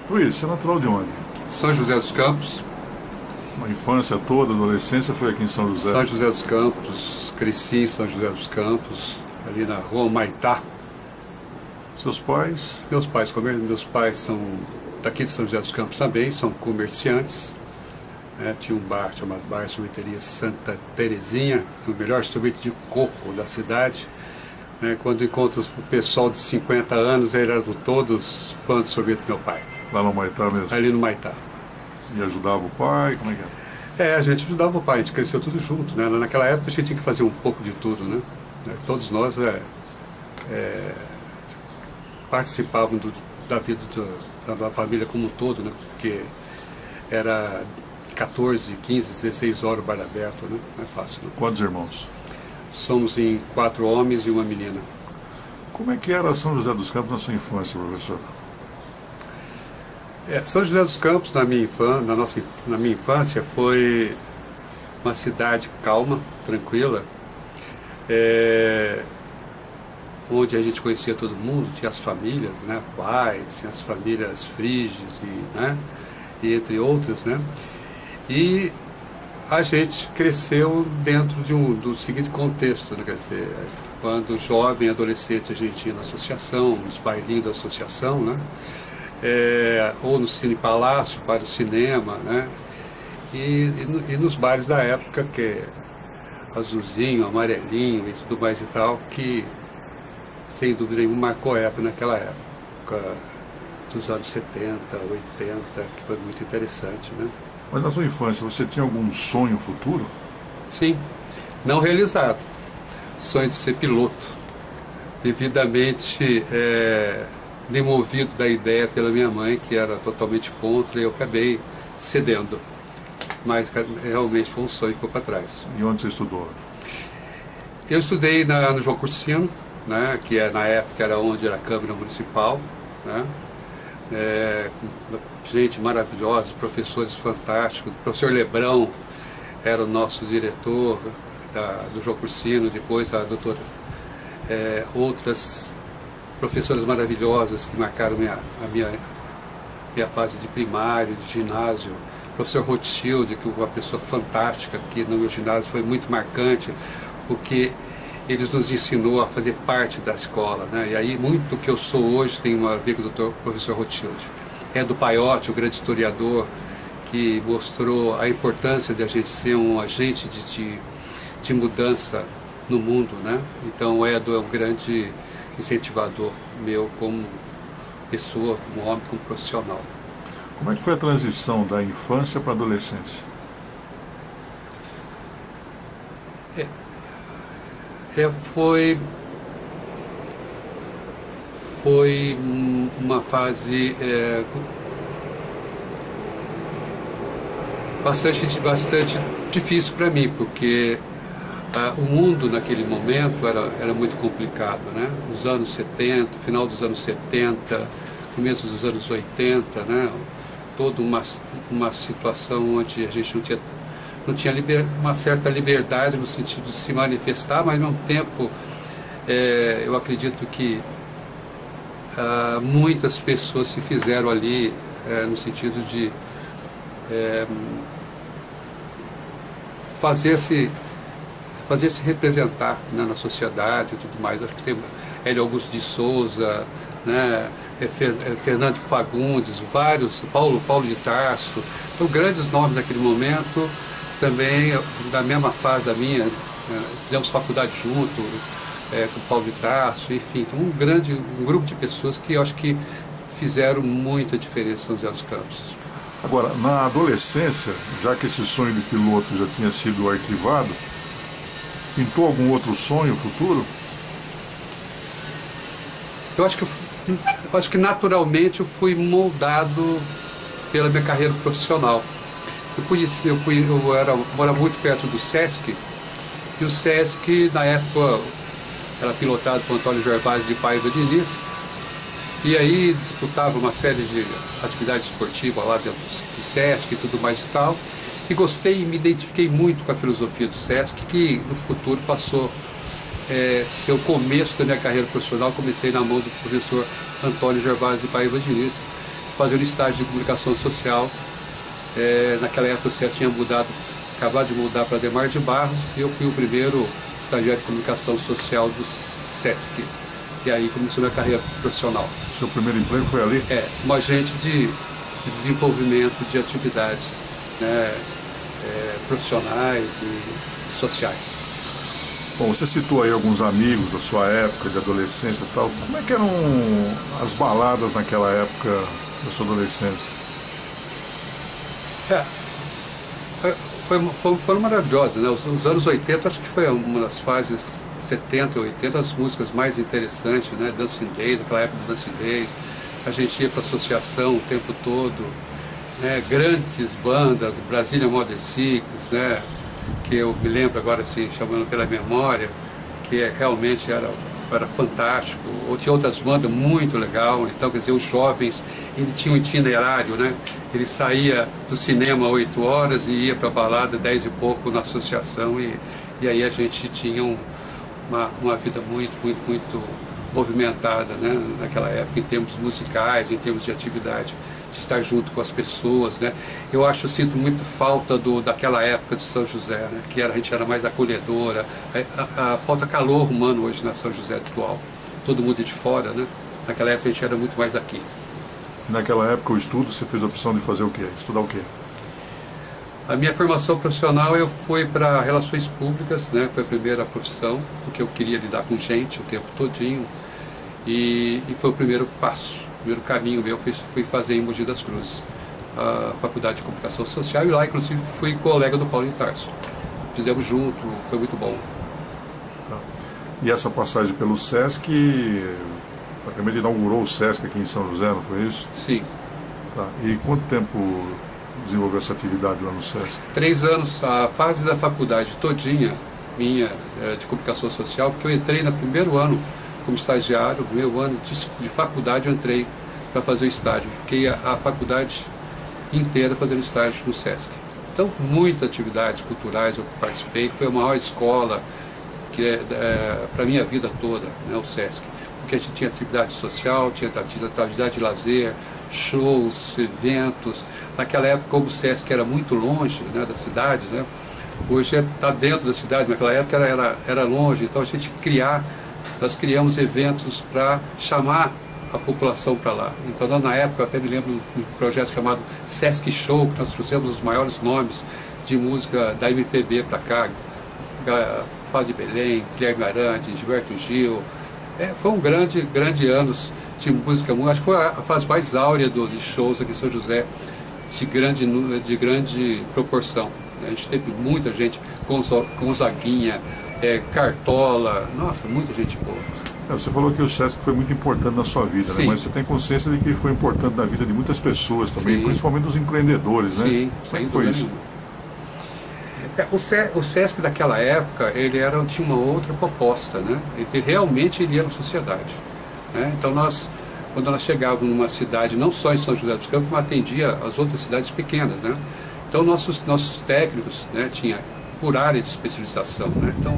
Luiz, você é natural de onde? São José dos Campos. Uma infância toda, adolescência foi aqui em São José. São José dos Campos, cresci em São José dos Campos, ali na rua Humaitá. Seus pais? Meus pais são daqui de São José dos Campos também, são comerciantes. Tinha um bar chamado Bar Sorveteria Santa Terezinha, foi o melhor sorvete de coco da cidade. Quando encontro o pessoal de 50 anos, eles eram todos fãs do sorvete do meu pai. Lá no Maitá mesmo? Ali no Humaitá. E ajudava o pai? Como é que era? A gente ajudava o pai, a gente cresceu tudo junto, né? Naquela época a gente tinha que fazer um pouco de tudo, né? Todos nós participavam da vida da família como um todo, né? Porque era 14, 15, 16 horas o bar aberto, né? Não é fácil, não. Quantos irmãos? Somos em 4 homens e uma menina. Como é que era São José dos Campos na sua infância, professor? São José dos Campos, na minha infância, foi uma cidade calma, tranquila, onde a gente conhecia todo mundo, tinha as famílias, né, pais, tinha as famílias Friges, e entre outras, né, e a gente cresceu dentro do seguinte contexto, né, quer dizer, quando jovem, adolescente, a gente ia na associação, nos bailinhos da associação, né, ou no Cine Palácio para o cinema, né? E nos bares da época, que é azulzinho, amarelinho e tudo mais e tal, que sem dúvida nenhuma marcou a época naquela época dos anos 70, 80, que foi muito interessante, né? Mas na sua infância, você tinha algum sonho futuro? Sim, não realizado. Sonho de ser piloto, devidamente demovido da ideia pela minha mãe, que era totalmente contra, e eu acabei cedendo. Mas realmente foi um sonho que ficou para trás. E onde você estudou? Eu estudei no João Cursino, né, que na época era onde era a Câmara Municipal, né, com gente maravilhosa, professores fantásticos. O professor Lebrão era o nosso diretor do João Cursino, depois a doutora, outras professoras maravilhosas que marcaram a minha fase de primário, de ginásio. O professor Rothschild, que é uma pessoa fantástica, que no meu ginásio foi muito marcante, porque ele nos ensinou a fazer parte da escola, né? E aí muito do que eu sou hoje tem a ver com o professor Rothschild. Do Paiotti, o grande historiador, que mostrou a importância de a gente ser um agente de mudança no mundo, né? Então Edo é um grande incentivador meu como pessoa, como homem, como profissional. Como é que foi a transição da infância para a adolescência? Foi uma fase bastante difícil para mim, porque o mundo naquele momento era muito complicado, né? Nos anos 70, final dos anos 70, começo dos anos 80, né? Toda uma situação onde a gente não tinha uma certa liberdade no sentido de se manifestar, mas ao mesmo tempo eu acredito que muitas pessoas se fizeram ali no sentido de fazer-se representar, né, na sociedade e tudo mais. Acho que tem Hélio Augusto de Souza, né, Fernando Fagundes, vários, Paulo de Tarso, então grandes nomes naquele momento, também da mesma fase da minha, fizemos faculdade junto, com Paulo de Tarso, enfim, um grupo de pessoas que eu acho que fizeram muita diferença em São José dos Campos. Agora, na adolescência, já que esse sonho de piloto já tinha sido arquivado, pintou algum outro sonho futuro? Eu acho que naturalmente eu fui moldado pela minha carreira profissional. Eu morava muito perto do Sesc, e o Sesc, na época, era pilotado por Antônio Gervásio de Paiva Diniz, e aí disputava uma série de atividades esportivas lá dentro do Sesc e tudo mais e tal, e gostei e me identifiquei muito com a filosofia do Sesc, que no futuro passou ser o começo da minha carreira profissional. Comecei na mão do professor Antônio Gervásio de Paiva Diniz, fazendo estágio de comunicação social. Naquela época o SESC tinha acabado de mudar para Adhemar de Barros, e eu fui o primeiro estagiário de comunicação social do SESC. E aí começou a minha carreira profissional. Seu primeiro emprego foi ali? Um agente de desenvolvimento de atividades, né, profissionais e sociais. Bom, você citou aí alguns amigos da sua época de adolescência e tal. Como é que eram as baladas naquela época da sua adolescência? Foram maravilhosas, né? Os anos 80 acho que foi uma das fases 70 e 80, as músicas mais interessantes, né? Dancing Days, aquela época do Dancing Days. A gente ia para a associação o tempo todo, né? Grandes bandas, Brasília Modern Six, né? Que eu me lembro agora, assim, chamando pela memória, que realmente era fantástico. Ou tinha outras bandas muito legal. Então, quer dizer, os jovens, ele tinha um itinerário, né? Ele saía do cinema às 8 horas e ia para a balada 10 e pouco na associação, e aí a gente tinha uma vida muito movimentada, né? Naquela época, em termos musicais, em termos de atividade, de estar junto com as pessoas, né? Eu sinto muito falta daquela época de São José, né? Que a gente era mais acolhedora. Falta calor humano hoje na São José atual. Todo mundo é de fora, né? Naquela época a gente era muito mais daqui. Naquela época o estudo, você fez a opção de fazer o quê? Estudar o quê? A minha formação profissional, eu fui para Relações Públicas, né? Foi a primeira profissão, porque eu queria lidar com gente o tempo todinho, e foi o primeiro passo, o primeiro caminho meu, fui fazer em Mogi das Cruzes, a Faculdade de Comunicação Social, e lá inclusive fui colega do Paulo de Tarso. Fizemos junto, foi muito bom. E essa passagem pelo SESC, praticamente inaugurou o SESC aqui em São José, não foi isso? Sim. Tá. E quanto tempo desenvolveu essa atividade lá no SESC? 3 anos, a fase da faculdade todinha minha de comunicação social, porque eu entrei no primeiro ano como estagiário, no meu ano de faculdade eu entrei para fazer o estágio. Fiquei a faculdade inteira fazendo estágio no SESC. Então, muitas atividades culturais eu participei, foi a maior escola que para a minha vida toda, né, o SESC. Porque a gente tinha atividade social, tinha atividade de lazer, shows, eventos. Naquela época, como o SESC era muito longe, né, da cidade, né, hoje está dentro da cidade, naquela época era longe, então nós criamos eventos para chamar a população para lá. Então, na época, eu até me lembro de um projeto chamado SESC Show, que nós trouxemos os maiores nomes de música da MPB para cá, Fábio de Belém, Guilherme Arantes, Gilberto Gil. Foi um grande anos de música, acho que foi a fase mais áurea de shows aqui em São José, de grande proporção. A gente teve muita gente, Gonzaguinha, Cartola, nossa, muita gente boa. Você falou que o SESC foi muito importante na sua vida, né? Mas você tem consciência de que foi importante na vida de muitas pessoas também, sim, principalmente dos empreendedores, né? Sim, como foi isso? O SESC daquela época, tinha uma outra proposta, né? Ele era uma sociedade, né? Então quando nós chegávamos numa cidade, não só em São José dos Campos, mas atendia as outras cidades pequenas, né? Então nossos técnicos, né, tinha por área de especialização, né? Então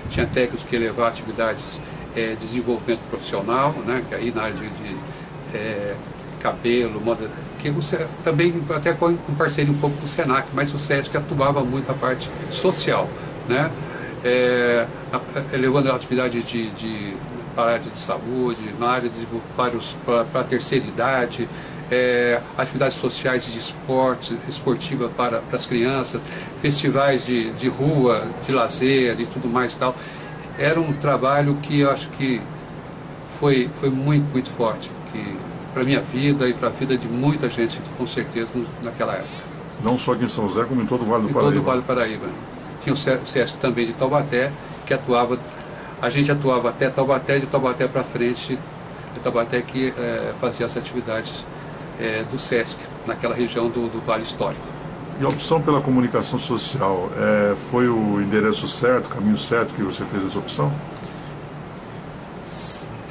tinha técnicos que iam levar atividades de desenvolvimento profissional, né? Que aí na área de cabelo, moda, que você também até com parceria um pouco com o Senac, mas o SESC atuava muito a parte social, né? Levando a atividade para a área de saúde, na área para a terceira idade, atividades sociais de esportiva para as crianças, festivais de rua, de lazer e tudo mais e tal. Era um trabalho que eu acho que foi muito forte, para a minha vida e para a vida de muita gente, com certeza, naquela época. Não só aqui em São José, como em todo o Vale do Paraíba. Em todo o Vale do Paraíba. Tinha o SESC também de Taubaté, que a gente atuava até Taubaté, de Taubaté para frente, de Taubaté que fazia as atividades do SESC, naquela região do Vale Histórico. E a opção pela comunicação social, foi o endereço certo, o caminho certo que você fez essa opção?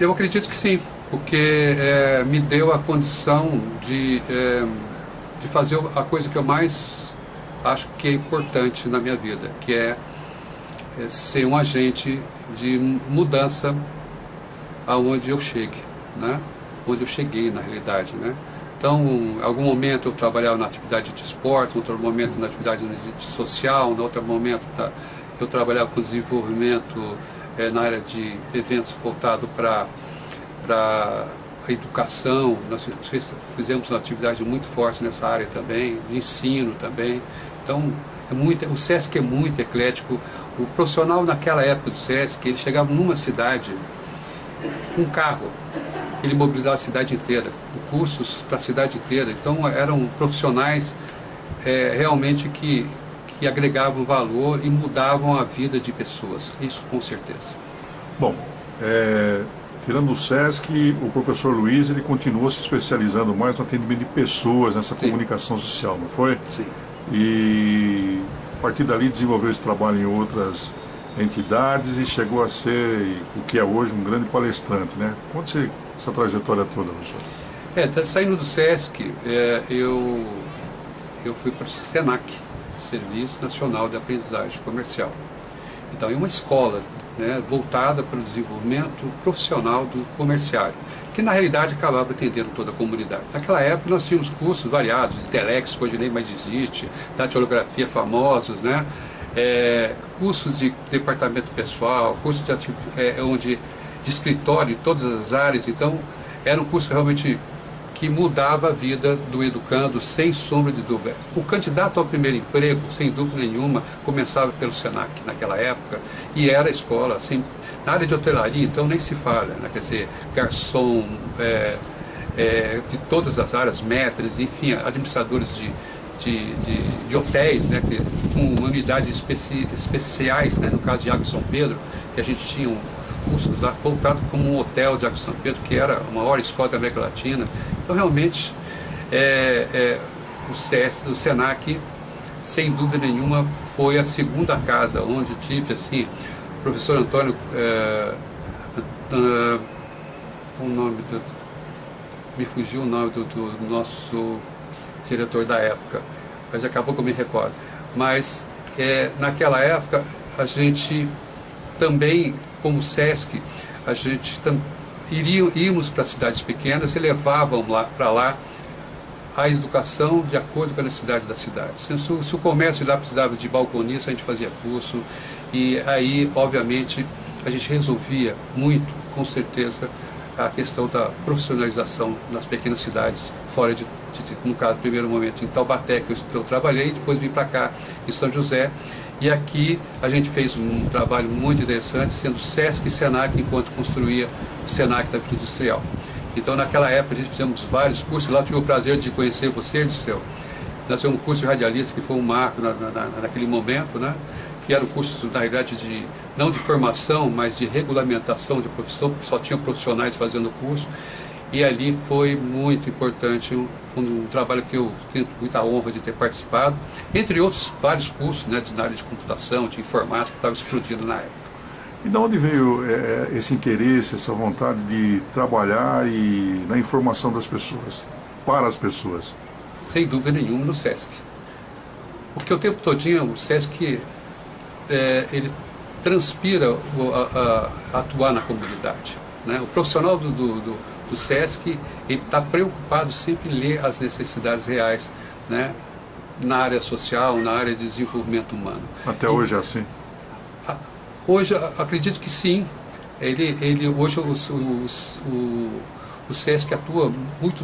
Eu acredito que sim, porque me deu a condição de fazer a coisa que eu mais acho que é importante na minha vida, que é ser um agente de mudança aonde eu chegue, né? Onde eu cheguei, na realidade, né? Então, em algum momento eu trabalhava na atividade de esporte, em outro momento na atividade social, em outro momento eu trabalhava com desenvolvimento na área de eventos voltados para a educação. Nós fizemos uma atividade muito forte nessa área também, de ensino também. Então, o SESC é muito eclético. O profissional naquela época do SESC, ele chegava numa cidade com um carro, ele mobilizava a cidade inteira, cursos para a cidade inteira. Então eram profissionais realmente que agregavam valor e mudavam a vida de pessoas, isso com certeza. Bom, tirando o SESC, o professor Luiz, ele continuou se especializando mais no atendimento de pessoas, nessa Sim. comunicação social, não foi? Sim. E a partir dali desenvolveu esse trabalho em outras entidades e chegou a ser o que é hoje um grande palestrante, né? Conte essa trajetória toda, professor. Saindo do SESC, eu fui para o SENAC, Serviço Nacional de Aprendizagem Comercial. Então, é uma escola, né, voltada para o desenvolvimento profissional do comerciário, que na realidade acabava atendendo toda a comunidade. Naquela época nós tínhamos cursos variados, de telex, que hoje nem mais existe, datilografia famosos, né? Cursos de departamento pessoal, cursos de escritório em todas as áreas. Então era um curso realmente que mudava a vida do educando, sem sombra de dúvida. O candidato ao primeiro emprego, sem dúvida nenhuma, começava pelo SENAC naquela época, e era a escola, assim, na área de hotelaria, então nem se fala, né? Quer dizer, garçom, de todas as áreas, maîtres, enfim, administradores de hotéis, né? Com unidades especiais, né? No caso de Água São Pedro, que a gente tinha cursos lá voltado como um hotel de Água São Pedro, que era a maior escola da América Latina. Então, realmente, o SENAC, sem dúvida nenhuma, foi a segunda casa onde tive, assim, o professor Antônio, me fugiu o nome do nosso diretor da época, mas acabou que eu me recordo. Mas, naquela época, a gente também, como SESC, a gente íamos para cidades pequenas e levavam para lá a educação de acordo com a necessidade da cidade. Se o comércio lá precisava de balconista, a gente fazia curso, e aí, obviamente, a gente resolvia muito, com certeza, a questão da profissionalização nas pequenas cidades, fora no caso, no primeiro momento em Taubaté, que eu trabalhei, depois vim para cá, em São José. E aqui a gente fez um trabalho muito interessante, sendo SESC e SENAC, enquanto construía o SENAC da Vila Industrial. Então, naquela época, a gente fizemos vários cursos. Lá tive o prazer de conhecer você, Dirceu. Nós fizemos um curso de radialista, que foi um marco naquele momento, né? Que era um curso, na realidade, não de formação, mas de regulamentação de profissão, porque só tinha profissionais fazendo o curso. E ali foi muito importante, um trabalho que eu tenho muita honra de ter participado, entre outros vários cursos, né, na área de computação, de informática, que estava explodindo na época. E de onde veio esse interesse, essa vontade de trabalhar na informação das pessoas, para as pessoas? Sem dúvida nenhuma no SESC. Porque o tempo todinho o SESC, ele transpira atuar na comunidade, né? O profissional do SESC, ele está preocupado sempre em ler as necessidades reais, né? Na área social, na área de desenvolvimento humano. Até hoje é assim? Hoje, acredito que sim. Hoje o SESC atua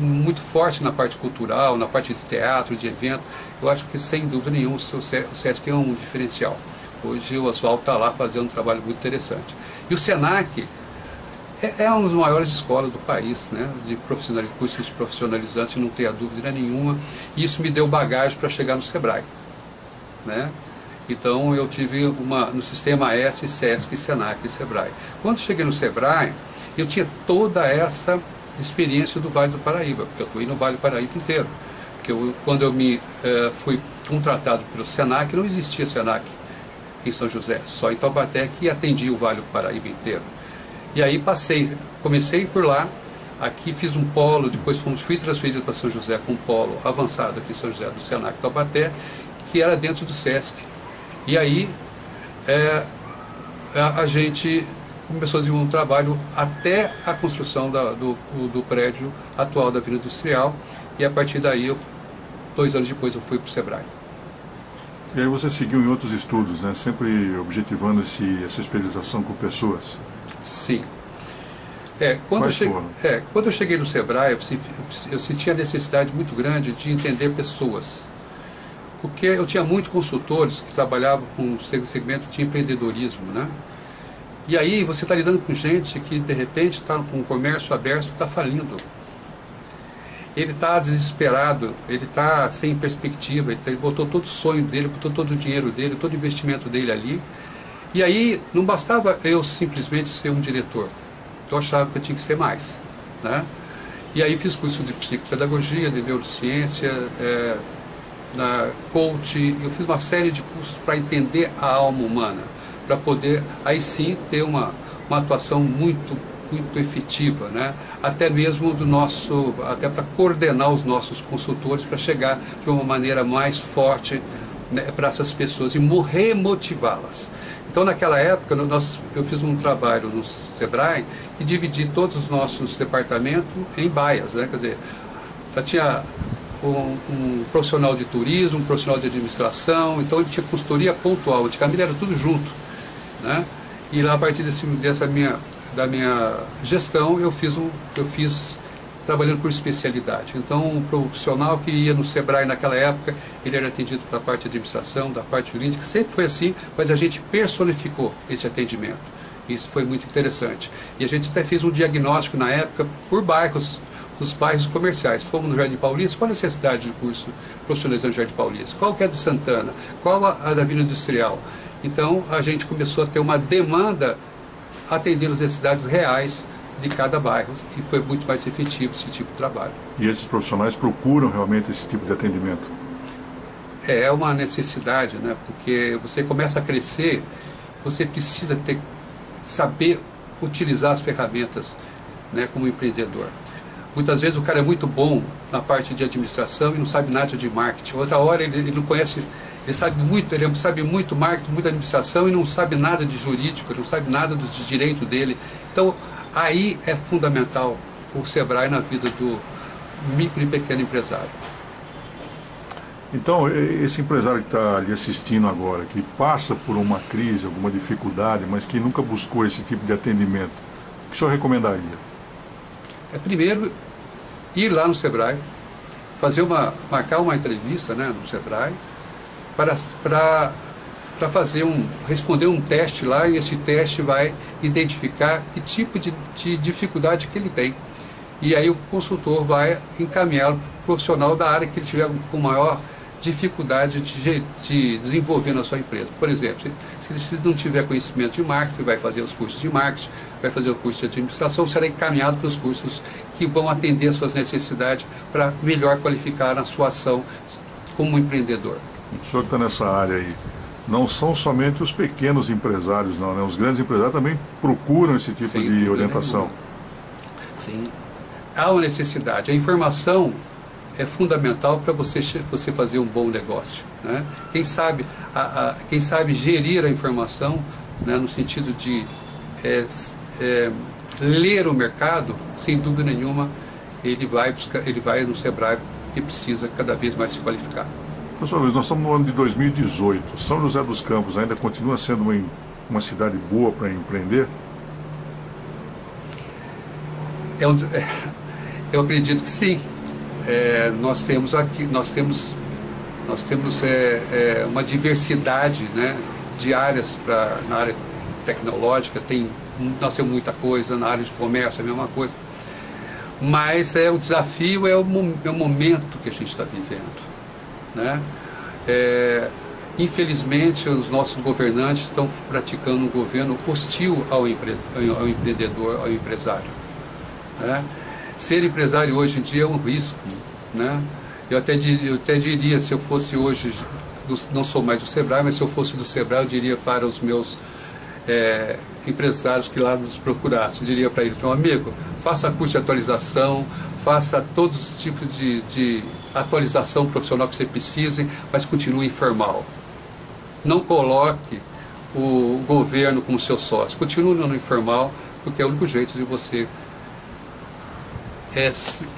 muito forte na parte cultural, na parte de teatro, de evento. Eu acho que, sem dúvida nenhuma, o SESC é um diferencial. Hoje o Oswaldo está lá fazendo um trabalho muito interessante. E o SENAC é uma das maiores escolas do país, né, de cursos profissionalizantes, não tenho dúvida nenhuma. E isso me deu bagagem para chegar no SEBRAE, né? Então eu tive no sistema S, SESC, SENAC e SEBRAE. Quando cheguei no SEBRAE, eu tinha toda essa experiência do Vale do Paraíba, porque eu atuei no Vale do Paraíba inteiro. Porque quando eu fui contratado pelo SENAC, não existia SENAC em São José, só em Taubaté, que atendia o Vale do Paraíba inteiro. E aí comecei por lá, aqui fiz um polo, depois fui transferido para São José com um polo avançado aqui em São José do SENAC Taubaté, que era dentro do SESC. E aí a gente começou a desenvolver um trabalho até a construção do prédio atual da Vila Industrial, e a partir daí, 2 anos depois, eu fui para o Sebrae. E aí você seguiu em outros estudos, né? Sempre objetivando essa especialização com pessoas. Sim. Quando eu cheguei no Sebrae, eu senti a necessidade muito grande de entender pessoas. Porque eu tinha muitos consultores que trabalhavam com o segmento de empreendedorismo, né? E aí você está lidando com gente que, de repente, está com o comércio aberto, está falindo. Ele está desesperado, ele está sem perspectiva, ele botou todo o sonho dele, botou todo o dinheiro dele, todo o investimento dele ali. E aí não bastava eu simplesmente ser um diretor. Eu achava que eu tinha que ser mais, né? E aí fiz curso de psicopedagogia, de neurociência, na coach, eu fiz uma série de cursos para entender a alma humana, para poder aí sim ter uma atuação muito efetiva, né? Até mesmo até para coordenar os nossos consultores para chegar de uma maneira mais forte, né, para essas pessoas e remotivá-las. Então, naquela época, eu fiz um trabalho no Sebrae que dividi todos os nossos departamentos em baias, né? Quer dizer, já tinha um profissional de turismo, um profissional de administração, então ele tinha consultoria pontual, antigamente era tudo junto, né? E lá, a partir da minha gestão, eu fiz trabalhando por especialidade. Então, um profissional que ia no Sebrae naquela época, ele era atendido pela parte de administração, da parte jurídica, sempre foi assim, mas a gente personificou esse atendimento. Isso foi muito interessante. E a gente até fez um diagnóstico na época por bairros, os bairros comerciais. Fomos no Jardim Paulista, qual a necessidade de curso profissionalizante no Jardim Paulista? Qual que é do Santana? Qual a da Vila Industrial? Então, a gente começou a ter uma demanda atendendo as necessidades reais de cada bairro, e foi muito mais efetivo esse tipo de trabalho. E esses profissionais procuram realmente esse tipo de atendimento? É uma necessidade, né? Porque você começa a crescer, você precisa saber utilizar as ferramentas, né, como empreendedor. Muitas vezes o cara é muito bom na parte de administração e não sabe nada de marketing. Outra hora ele não conhece, ele sabe muito marketing, muita administração e não sabe nada de jurídico, ele não sabe nada de direito dele. Então, aí é fundamental o Sebrae na vida do micro e pequeno empresário. Então, esse empresário que está ali assistindo agora, que passa por uma crise, alguma dificuldade, mas que nunca buscou esse tipo de atendimento, o que o senhor recomendaria? Primeiro, ir lá no Sebrae, marcar uma entrevista, né, no Sebrae, para responder um teste lá, e esse teste vai identificar que tipo de dificuldade que ele tem. E aí o consultor vai encaminhá-lo para o profissional da área que ele tiver com maior dificuldade de desenvolver na sua empresa. Por exemplo, se ele não tiver conhecimento de marketing, vai fazer os cursos de marketing, vai fazer o curso de administração, será encaminhado para os cursos que vão atender às suas necessidades para melhor qualificar a sua ação como empreendedor. O senhor que está nessa área aí, não são somente os pequenos empresários, não, né? Os grandes empresários também procuram esse tipo de orientação. Sim, há uma necessidade. A informação é fundamental para você fazer um bom negócio, né? Quem sabe gerir a informação, né, no sentido de ler o mercado, sem dúvida nenhuma, ele vai no Sebrae, que precisa cada vez mais se qualificar. Professor Luiz, nós estamos no ano de 2018. São José dos Campos ainda continua sendo uma cidade boa para empreender? Eu acredito que sim. Nós temos uma diversidade, né, de áreas na área tecnológica, nós temos muita coisa, na área de comércio é a mesma coisa, mas o desafio é o momento que a gente está vivendo, né? Infelizmente os nossos governantes estão praticando um governo hostil ao empreendedor, ao empresário, né? Ser empresário hoje em dia é um risco, né? Eu até diria, se eu fosse hoje, não sou mais do Sebrae, mas se eu fosse do Sebrae, eu diria para os meus empresários que lá nos procurassem, eu diria para eles: meu amigo, faça curso de atualização, faça todos os tipos de atualização profissional que você precise, mas continue informal. Não coloque o governo como seu sócio, continue no informal, porque é o único jeito de você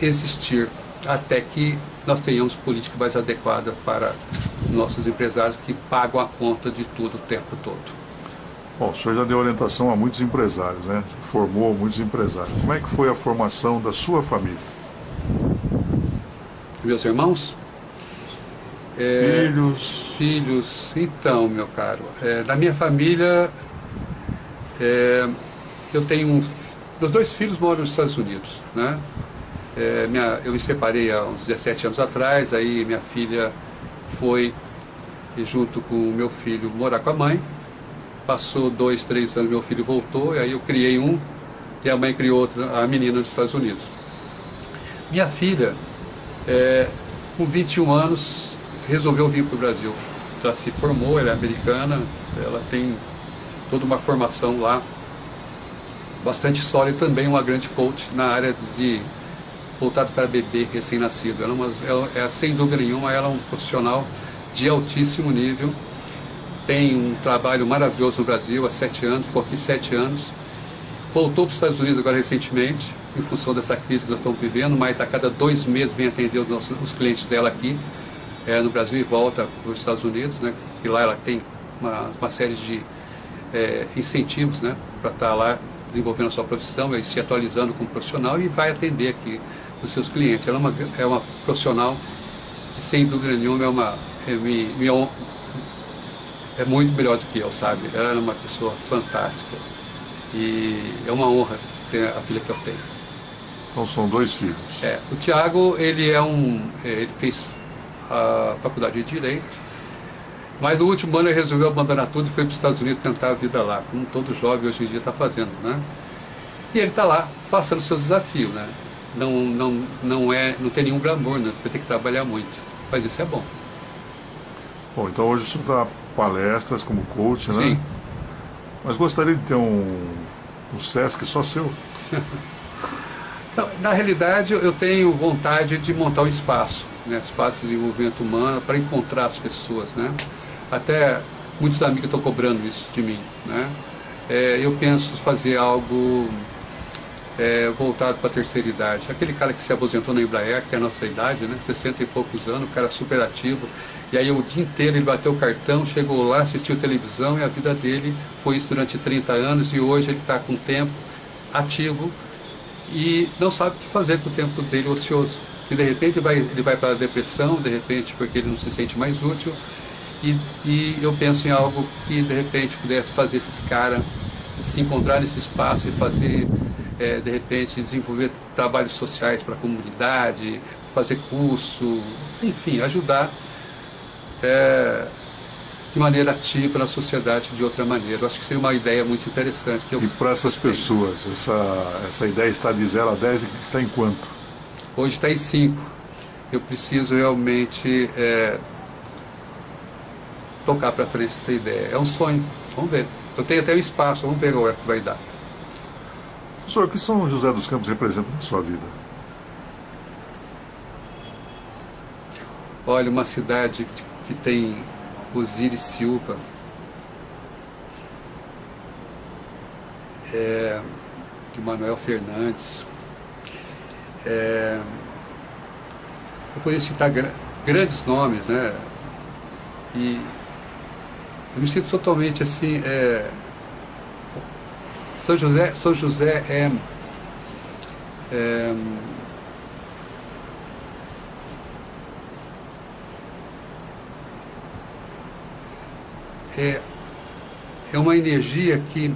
existir, até que nós tenhamos política mais adequada para nossos empresários que pagam a conta de tudo o tempo todo. Bom, o senhor já deu orientação a muitos empresários, né? Formou muitos empresários. Como é que foi a formação da sua família? Meus irmãos? Filhos, então, meu caro, da minha família, eu tenho meus 2 filhos moram nos Estados Unidos, né? Eu me separei há uns 17 anos atrás, aí minha filha foi junto com o meu filho morar com a mãe, passou 2, 3 anos, meu filho voltou, e aí eu criei um, e a mãe criou outra, a menina nos Estados Unidos. Minha filha, com 21 anos, resolveu vir para o Brasil. Já se formou, ela é americana, ela tem toda uma formação lá, bastante sólida, também uma grande coach na área de voltado para bebê recém-nascido. Ela, sem dúvida nenhuma, ela é um profissional de altíssimo nível, tem um trabalho maravilhoso no Brasil há 7 anos, ficou aqui 7 anos, voltou para os Estados Unidos agora recentemente, em função dessa crise que nós estamos vivendo, mas a cada 2 meses vem atender os clientes dela aqui no Brasil e volta para os Estados Unidos, né? E lá ela tem uma série de incentivos, né, para estar lá desenvolvendo a sua profissão e se atualizando como profissional, e vai atender aqui os seus clientes. Ela é uma profissional que, sem dúvida nenhuma, é muito melhor do que eu, sabe? Ela é uma pessoa fantástica e é uma honra ter a filha que eu tenho. Então são 2 filhos. O Tiago, ele fez a faculdade de Direito, mas no último ano ele resolveu abandonar tudo e foi para os Estados Unidos tentar a vida lá, como todo jovem hoje em dia está fazendo, né? E ele está lá passando seus desafios, né? Não tem nenhum glamour, né? Vai ter que trabalhar muito, mas isso é bom. Bom, então hoje o senhor dá palestras como coach, né? Sim. Mas gostaria de ter um Sesc só seu? Não, na realidade, eu tenho vontade de montar um espaço, né? Espaço de desenvolvimento humano para encontrar as pessoas, né? Até muitos amigos estão cobrando isso de mim, né? Eu penso fazer algo voltado para a terceira idade. Aquele cara que se aposentou na Embraer, que é a nossa idade, né? 60 e poucos anos, o cara super ativo. E aí o dia inteiro ele bateu o cartão, chegou lá, assistiu televisão, e a vida dele foi isso durante 30 anos, e hoje ele está com tempo ativo e não sabe o que fazer com o tempo dele ocioso. E de repente ele vai para a depressão, de repente porque ele não se sente mais útil, e eu penso em algo que de repente pudesse fazer esses caras se encontrar nesse espaço e fazer, de repente, desenvolver trabalhos sociais para a comunidade, fazer curso, enfim, ajudar de maneira ativa na sociedade de outra maneira. Eu acho que seria uma ideia muito interessante. E para essas pessoas, essa ideia está de 0 a 10 e está em quanto? Hoje está em 5. Eu preciso realmente tocar para frente essa ideia. É um sonho, vamos ver. Eu tenho até um espaço, vamos ver agora o que vai dar. Professor, o que São José dos Campos representa na sua vida? Olha, uma cidade que tem Osíris Silva, de Manuel Fernandes. Eu poderia citar grandes nomes, né? E eu me sinto totalmente assim. São José é uma energia que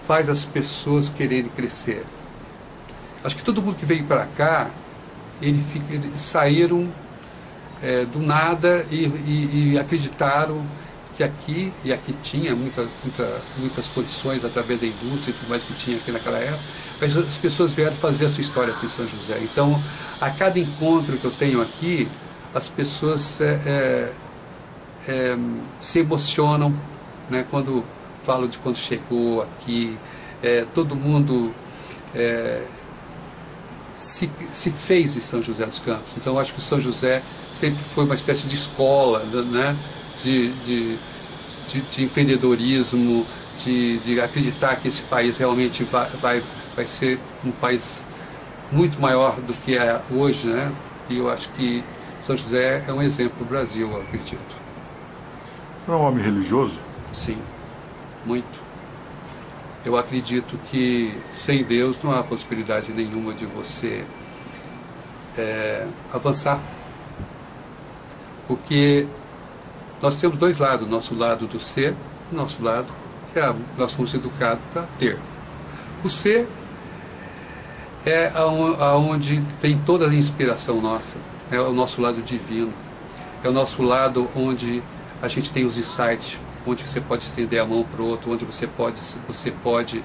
faz as pessoas quererem crescer. Acho que todo mundo que veio para cá, eles saíram do nada e acreditaram que aqui tinha muitas condições através da indústria e tudo mais que tinha aqui naquela época, mas as pessoas vieram fazer a sua história aqui em São José. Então, a cada encontro que eu tenho aqui, as pessoas se emocionam, né, quando falo de quando chegou aqui, todo mundo se fez em São José dos Campos. Então, eu acho que São José sempre foi uma espécie de escola, né, de empreendedorismo, de acreditar que esse país realmente vai ser um país muito maior do que é hoje, né? E eu acho que São José é um exemplo do Brasil, eu acredito. Não é um homem religioso? Sim, muito. Eu acredito que sem Deus não há possibilidade nenhuma de você avançar. Porque nós temos dois lados, nosso lado do ser e nosso lado que nós fomos educados para ter. O ser é aonde tem toda a inspiração nossa, é o nosso lado divino, é o nosso lado onde a gente tem os insights, onde você pode estender a mão para o outro, onde você pode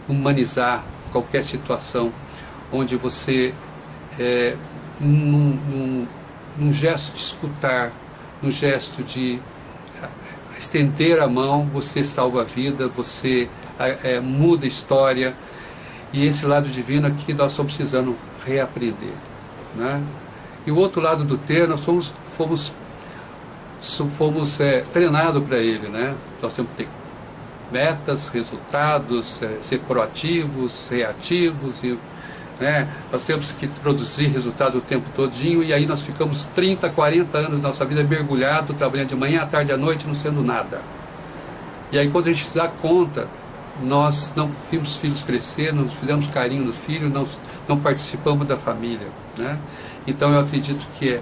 humanizar qualquer situação, onde você, num gesto de escutar, num gesto de estender a mão, você salva a vida, você muda a história. E esse lado divino aqui nós estamos precisando reaprender, né? E o outro lado do ter, nós fomos treinados para ele, né? Nós temos que ter metas, resultados, ser proativos, reativos, né? Nós temos que produzir resultado o tempo todinho, e aí nós ficamos 30, 40 anos da nossa vida mergulhado, trabalhando de manhã, à tarde, à noite, não sendo nada. E aí quando a gente se dá conta, nós não vimos filhos crescer, não fizemos carinho no filho, não participamos da família, né? Então eu acredito que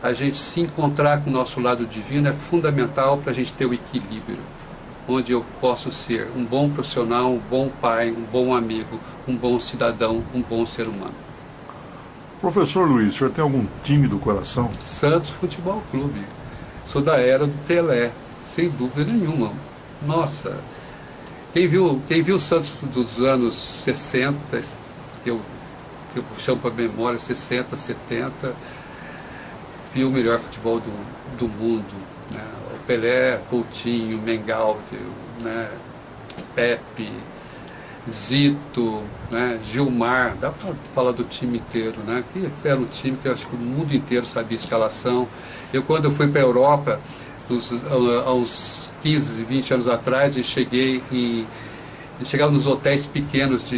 a gente se encontrar com o nosso lado divino é fundamental para a gente ter o equilíbrio, onde eu posso ser um bom profissional, um bom pai, um bom amigo, um bom cidadão, um bom ser humano. Professor Luiz, o senhor tem algum time do coração? Santos Futebol Clube. Sou da era do Pelé, sem dúvida nenhuma. Nossa, quem viu o Santos dos anos 60, que eu chamo para a memória, 60, 70, viu o melhor futebol do mundo, né? O Pelé, Coutinho, Mengalvio, né? Pepe, Zito, né? Gilmar, dá para falar do time inteiro, né? Que era um time que eu acho que o mundo inteiro sabia a escalação. Quando eu fui para a Europa, há uns 15, 20 anos atrás, eu chegava nos hotéis pequenos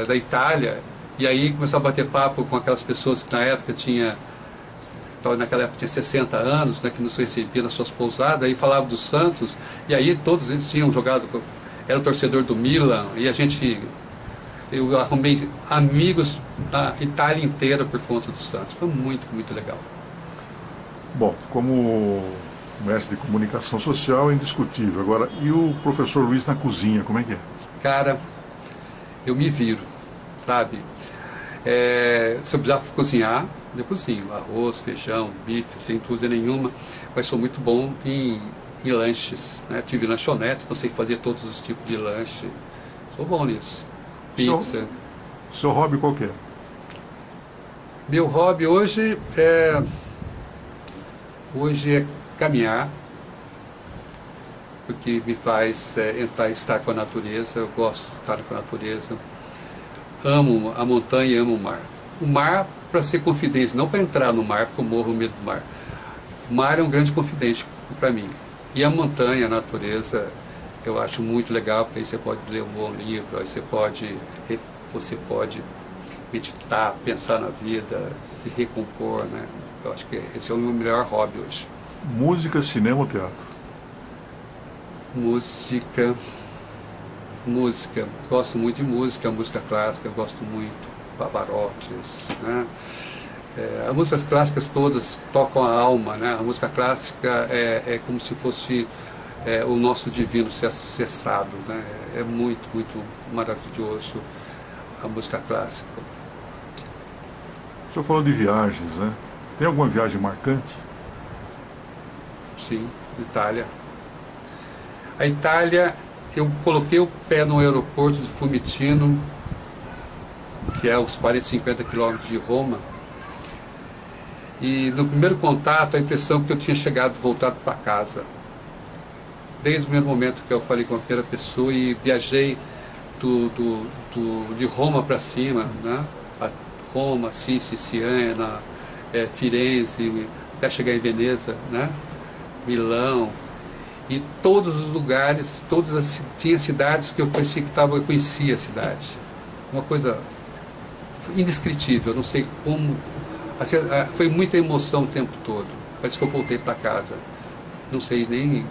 da Itália, e aí começava a bater papo com aquelas pessoas que naquela época tinha 60 anos, né, que nos recebia nas suas pousadas, aí falava do Santos, e aí todos eles tinham jogado, era o torcedor do Milan, e eu arrumei amigos da Itália inteira por conta do Santos. Foi muito, muito legal. Bom, como mestre de comunicação social é indiscutível. Agora, e o professor Luiz na cozinha, como é que é? Cara, eu me viro, sabe? Se eu precisar cozinhar, eu cozinho. Arroz, feijão, bife, sem dúvida nenhuma. Mas sou muito bom em lanches, né? Tive lanchonete, então sei fazer todos os tipos de lanche. Sou bom nisso. Pizza. Seu hobby qual que é? Meu hobby hoje é caminhar, porque me faz estar com a natureza. Eu gosto de estar com a natureza. Amo a montanha e amo o mar. O mar para ser confidente, não para entrar no mar, porque eu morro com medo do mar. O mar é um grande confidente para mim. E a montanha, a natureza, eu acho muito legal, porque aí você pode ler um bom livro, aí você pode meditar, pensar na vida, se recompor, né? Eu acho que esse é o meu melhor hobby hoje. Música, cinema ou teatro? Música. Gosto muito de música clássica, gosto muito. Pavarotti, né? As músicas clássicas todas tocam a alma, né? A música clássica é como se fosse o nosso divino ser acessado, né? É muito, muito maravilhoso a música clássica. O senhor falou de viagens, né? Tem alguma viagem marcante? Sim, Itália. A Itália, eu coloquei o pé no aeroporto de Fiumicino, que é uns 40, 50 quilômetros de Roma, e no primeiro contato a impressão que eu tinha voltado para casa. Desde o primeiro momento que eu falei com a primeira pessoa e viajei de Roma para cima, né? Roma, Assisi, Siena, Firenze, até chegar em Veneza, né? Milão, e todos os lugares, tinha cidades que eu parecia que eu conhecia a cidade, uma coisa indescritível, eu não sei como, assim, foi muita emoção o tempo todo, parece que eu voltei para casa, não sei nem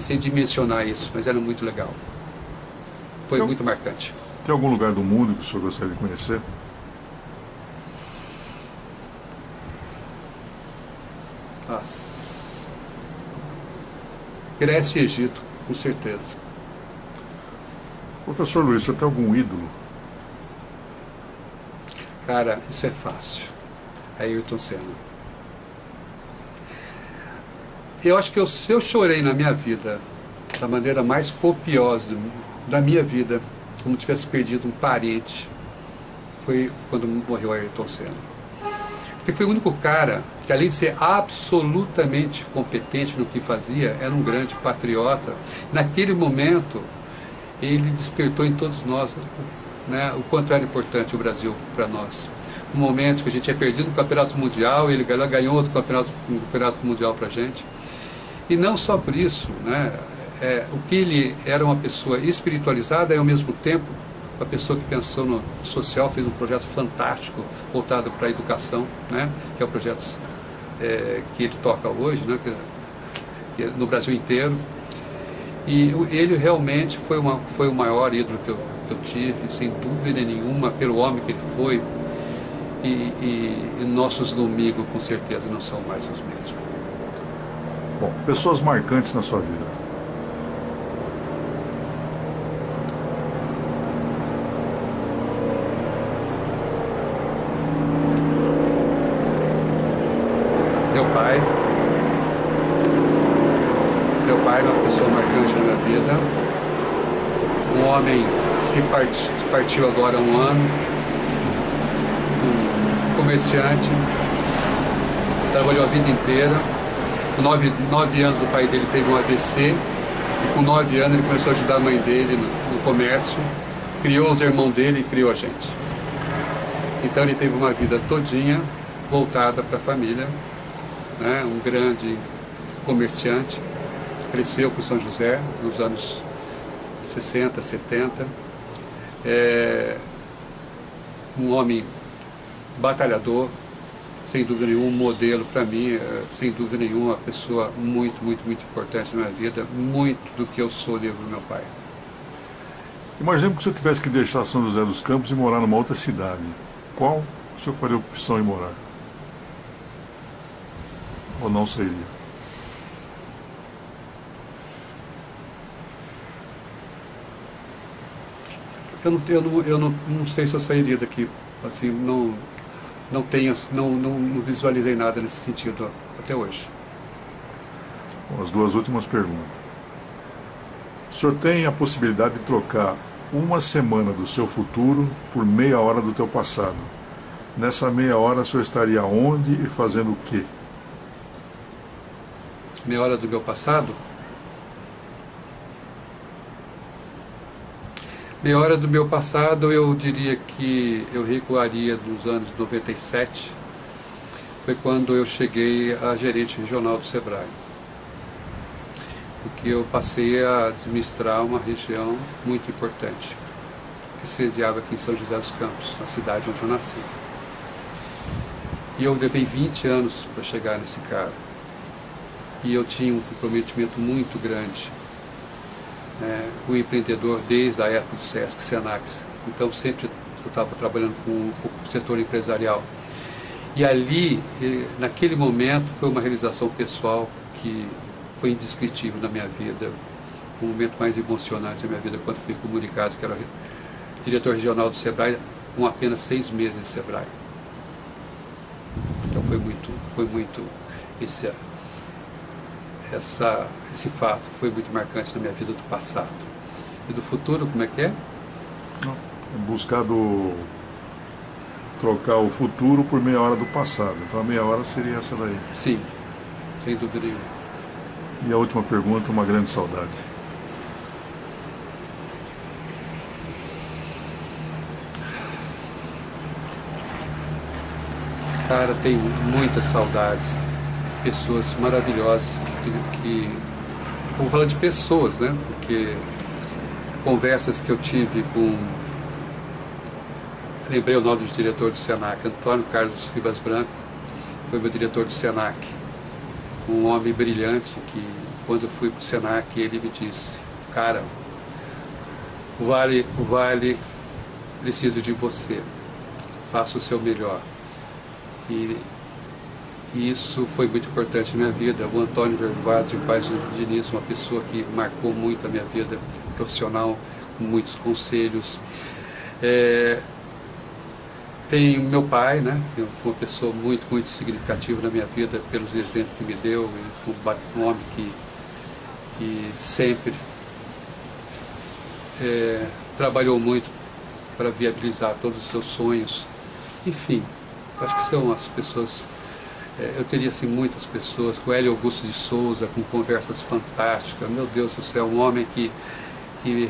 sei dimensionar isso, mas era muito legal, foi muito marcante. Tem algum lugar do mundo que o senhor gostaria de conhecer? Grécia e Egito, com certeza. Professor Luiz, o senhor tem algum ídolo? Cara, isso é fácil. Ayrton Senna. Eu acho que se eu chorei na minha vida da maneira mais copiosa da minha vida, como tivesse perdido um parente, foi quando morreu Ayrton Senna. Porque foi o único cara que, além de ser absolutamente competente no que fazia, era um grande patriota. Naquele momento, ele despertou em todos nós, né, o quanto era importante o Brasil para nós. No momento que a gente tinha perdido o Campeonato Mundial, ele ganhou outro campeonato Mundial para a gente. E não só por isso, né, o que ele era uma pessoa espiritualizada e ao mesmo tempo uma pessoa que pensou no social, fez um projeto fantástico voltado para a educação, né, que é o projeto que ele toca hoje, né, que é no Brasil inteiro. E ele realmente foi o maior ídolo que eu tive, sem dúvida nenhuma, pelo homem que ele foi. E nossos domingos, com certeza, não são mais os mesmos. Bom, pessoas marcantes na sua vida. Meu pai é uma pessoa marcante na minha vida. Um homem se partiu agora há um ano. Um comerciante. Trabalhou a vida inteira. Com 9 anos o pai dele teve um AVC. E com 9 anos ele começou a ajudar a mãe dele no comércio. Criou os irmãos dele e criou a gente. Então ele teve uma vida todinha voltada para a família. Né? Um grande comerciante, cresceu com São José nos anos 60, 70, um homem batalhador, sem dúvida nenhuma, um modelo para mim, sem dúvida nenhuma, uma pessoa muito, muito, muito importante na minha vida, muito do que eu sou devo ao meu pai. Imagina que o senhor tivesse que deixar São José dos Campos e morar numa outra cidade. Qual o senhor faria opção em morar? Ou não seria? Eu não sei se eu sairia daqui, assim, não visualizei nada nesse sentido até hoje. Bom, as duas últimas perguntas. O senhor tem a possibilidade de trocar uma semana do seu futuro por meia hora do teu passado. Nessa meia hora o senhor estaria onde e fazendo o quê? Meia hora do meu passado? Meia hora do meu passado, eu diria que eu recuaria dos anos 97, foi quando eu cheguei a gerente regional do Sebrae. Porque eu passei a administrar uma região muito importante, que sediava aqui em São José dos Campos, a cidade onde eu nasci. E eu levei 20 anos para chegar nesse cargo. E eu tinha um comprometimento muito grande. O empreendedor desde a época do Sesc, Senac. Então sempre eu estava trabalhando com o setor empresarial. E ali, naquele momento, foi uma realização pessoal que foi indescritível na minha vida. O momento mais emocionante da minha vida, quando fui comunicado que era diretor regional do Sebrae, com apenas 6 meses de Sebrae. Então foi muito esse fato foi muito marcante na minha vida do passado. E do futuro, como é que é? Trocar o futuro por meia hora do passado. Então a meia hora seria essa daí. Sim, sem dúvida nenhuma. E a última pergunta, uma grande saudade. Cara, tenho muitas saudades. Pessoas maravilhosas vou falar de pessoas, né? Porque conversas que eu tive com lembrei o nome do diretor do Senac, Antônio Carlos Ribas Branco, foi meu diretor do Senac. Um homem brilhante que, quando eu fui para o Senac, ele me disse: cara, o Vale precisa de você, faça o seu melhor. E isso foi muito importante na minha vida. O Antônio Vervaz de Paz de Diniz, uma pessoa que marcou muito a minha vida profissional, com muitos conselhos. Tem meu pai, né, que foi uma pessoa muito, muito significativa na minha vida, pelos exemplos que me deu, um homem que sempre trabalhou muito para viabilizar todos os seus sonhos. Enfim, acho que são as pessoas, eu teria assim muitas pessoas, com o Hélio Augusto de Souza, com conversas fantásticas. Meu Deus do céu, um homem que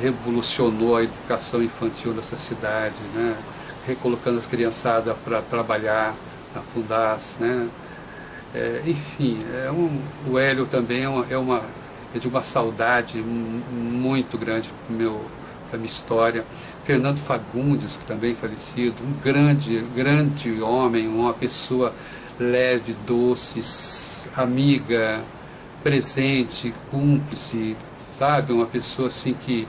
revolucionou a educação infantil nessa cidade, né? Recolocando as criançadas para trabalhar na Fundas, né? Enfim, o Hélio também é de uma saudade muito grande para minha história. Fernando Fagundes, que também é falecido, um grande homem, uma pessoa leve, doce, amiga, presente, cúmplice, sabe? Uma pessoa assim que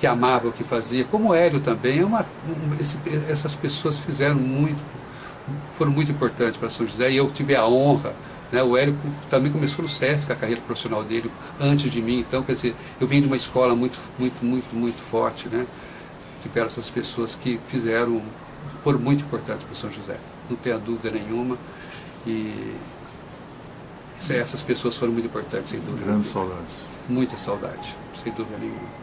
amava o que fazia, como o Hélio também. Essas pessoas foram muito importantes para São José, e eu tive a honra, né? O Hélio também começou no SESC, a carreira profissional dele, antes de mim. Então, quer dizer, eu vim de uma escola muito, muito, muito, muito forte, né? Tiveram essas pessoas que foram muito importantes para São José, não tenha dúvida nenhuma. E essas pessoas foram muito importantes, sem dúvida. Grandes saudades. Muita saudade, sem dúvida nenhuma.